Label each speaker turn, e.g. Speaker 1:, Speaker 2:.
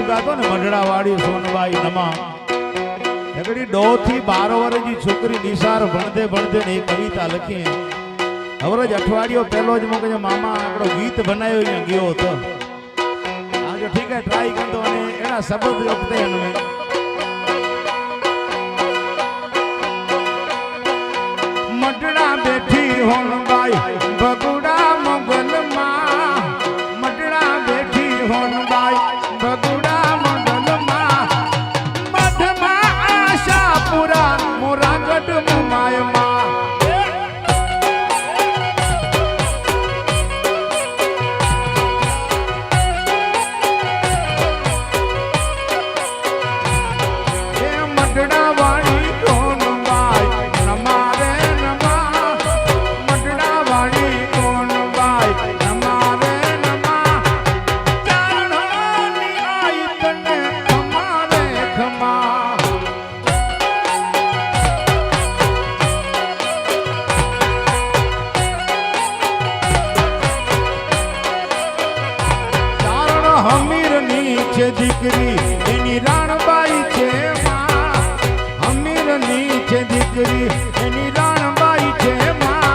Speaker 1: ગીત ગાતો ને મઢડા વાળી સોનબાઈ નમા એકડી 2 થી 12 વર્ષની છોકરી નિસાર ભણતે ભણતે ને એક કવિતા લખી હવે જ અઠવાડિયો પહેલો જ મોકે મામા આપણો ગીત બનાવ્યો અહીંયા ગયો હતો આજે ઠીક હે ટ્રાય કરતો અને એના શબ્દ લખતે એને મઢડા બેઠી હોનબાઈ બગુડા મોગલ માં મઢડા બેઠી હોનબાઈ બગુડા મોગલ માં મઢમાં આશાપુરા મોરાગઢ મુમાય માં એ મઢડા વાળી હોનબાઈ નમારે નમા મઢડા વાળી હોનબાઈ નમારે નમા ચારણોની આઈ તને અમારે ખમા ચારણ હમીર ની છે દીકરી એની રાણબાઈ છે માં હમીર ની છે દીકરી એની રાણબાઈ છે માં